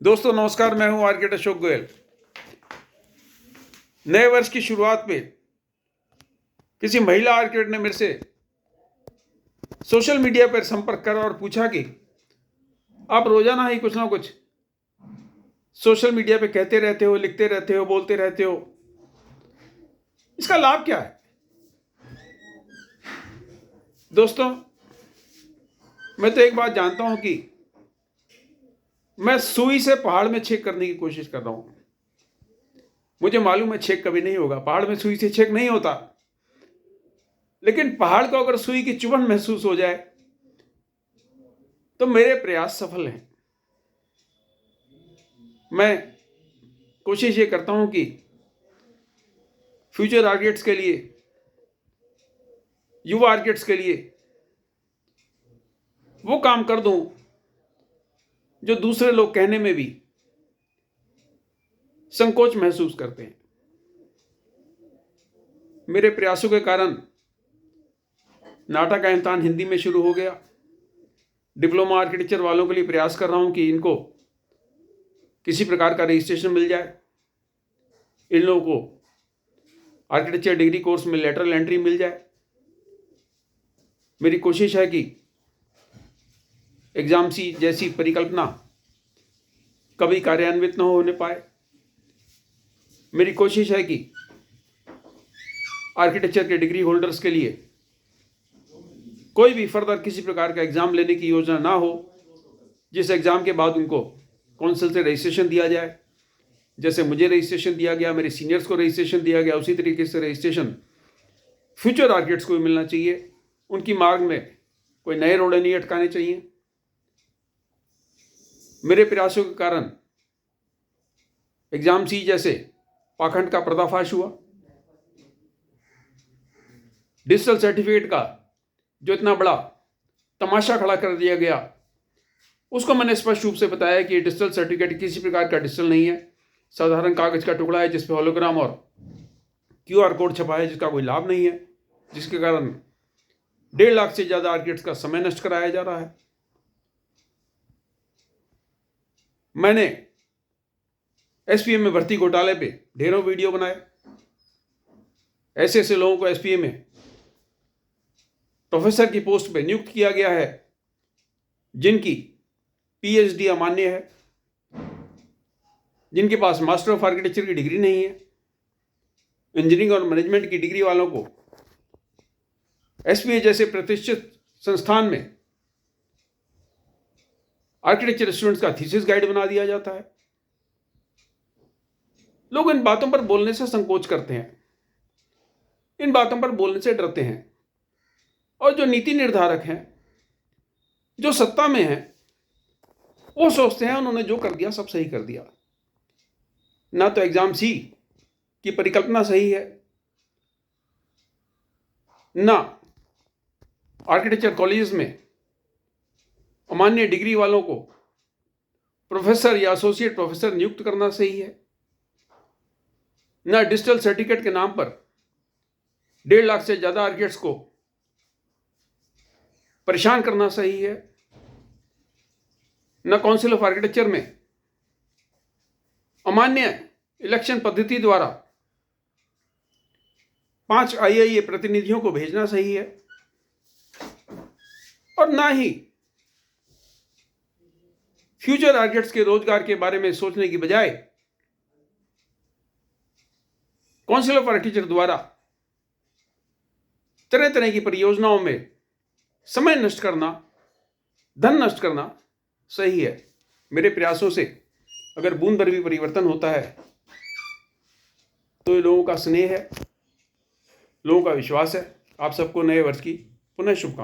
दोस्तों नमस्कार, मैं हूं आर्किटेक्ट अशोक गोयल। नए वर्ष की शुरुआत में किसी महिला आर्किटेक्ट ने मेरे से सोशल मीडिया पर संपर्क करा और पूछा कि आप रोजाना ही कुछ ना कुछ सोशल मीडिया पे कहते रहते हो, लिखते रहते हो, बोलते रहते हो, इसका लाभ क्या है? दोस्तों, मैं तो एक बात जानता हूं कि मैं सुई से पहाड़ में छेद करने की कोशिश कर रहा हूं। मुझे मालूम है छेद कभी नहीं होगा, पहाड़ में सुई से छेद नहीं होता, लेकिन पहाड़ को अगर सुई की चुभन महसूस हो जाए तो मेरे प्रयास सफल हैं। मैं कोशिश ये करता हूं कि फ्यूचर आर्किटेक्ट्स के लिए, युवा आर्किटेक्ट्स के लिए वो काम कर दूं जो दूसरे लोग कहने में भी संकोच महसूस करते हैं। मेरे प्रयासों के कारण नाटा का इम्तिहान हिंदी में शुरू हो गया। डिप्लोमा आर्किटेक्चर वालों के लिए प्रयास कर रहा हूं कि इनको किसी प्रकार का रजिस्ट्रेशन मिल जाए, इन लोगों को आर्किटेक्चर डिग्री कोर्स में लेटरल एंट्री मिल जाए। मेरी कोशिश है कि एग्जाम सी जैसी परिकल्पना कभी कार्यान्वित न होने पाए। मेरी कोशिश है कि आर्किटेक्चर के डिग्री होल्डर्स के लिए कोई भी फर्दर किसी प्रकार का एग्जाम लेने की योजना ना हो, जिस एग्जाम के बाद उनको काउंसिल से रजिस्ट्रेशन दिया जाए। जैसे मुझे रजिस्ट्रेशन दिया गया, मेरे सीनियर्स को रजिस्ट्रेशन दिया गया, उसी तरीके से रजिस्ट्रेशन फ्यूचर आर्किटेक्ट्स को भी मिलना चाहिए। उनकी मार्ग में कोई नए रोड़े नहीं अटकाने चाहिए। मेरे प्रयासों के कारण एग्जाम सी जैसे पाखंड का पर्दाफाश हुआ। डिजिटल सर्टिफिकेट का जो इतना बड़ा तमाशा खड़ा कर दिया गया, उसको मैंने स्पष्ट रूप से बताया कि डिजिटल सर्टिफिकेट किसी प्रकार का डिजिटल नहीं है, साधारण कागज का टुकड़ा है जिसपे होलोग्राम और क्यूआर कोड छपा है, जिसका कोई लाभ नहीं है, जिसके कारण 1.5 लाख से ज्यादा आर्किटेक्ट्स का समय नष्ट कराया जा रहा है। मैंने एसपीएम में भर्ती घोटाले पे ढेरों वीडियो बनाए। ऐसे ऐसे लोगों को एसपीएम में प्रोफेसर की पोस्ट पे नियुक्त किया गया है जिनकी पीएचडी अमान्य है, जिनके पास मास्टर ऑफ आर्किटेक्चर की डिग्री नहीं है। इंजीनियरिंग और मैनेजमेंट की डिग्री वालों को एसपीए जैसे प्रतिष्ठित संस्थान में आर्किटेक्चर स्टूडेंट्स का थीसिस गाइड बना दिया जाता है। लोग इन बातों पर बोलने से संकोच करते हैं, इन बातों पर बोलने से डरते हैं, और जो नीति निर्धारक हैं, जो सत्ता में हैं, वो सोचते हैं उन्होंने जो कर दिया सब सही कर दिया। ना तो एग्जाम सी की परिकल्पना सही है, ना आर्किटेक्चर कॉलेज में अमान्य डिग्री वालों को प्रोफेसर या एसोसिएट प्रोफेसर नियुक्त करना सही है, ना डिजिटल सर्टिफिकेट के नाम पर 1.5 लाख से ज्यादा आर्किटेक्ट्स को परेशान करना सही है, न काउंसिल ऑफ आर्किटेक्चर में अमान्य इलेक्शन पद्धति द्वारा 5 आईआईए प्रतिनिधियों को भेजना सही है, और ना ही फ्यूचर आर्किटेक्ट्स के रोजगार के बारे में सोचने की बजाय काउंसिल ऑफ आर्किटेक्चर द्वारा तरह तरह की परियोजनाओं में समय नष्ट करना, धन नष्ट करना सही है। मेरे प्रयासों से अगर बूंद भर भी परिवर्तन होता है तो ये लोगों का स्नेह है, लोगों का विश्वास है। आप सबको नए वर्ष की पुनः शुभकामनाएं।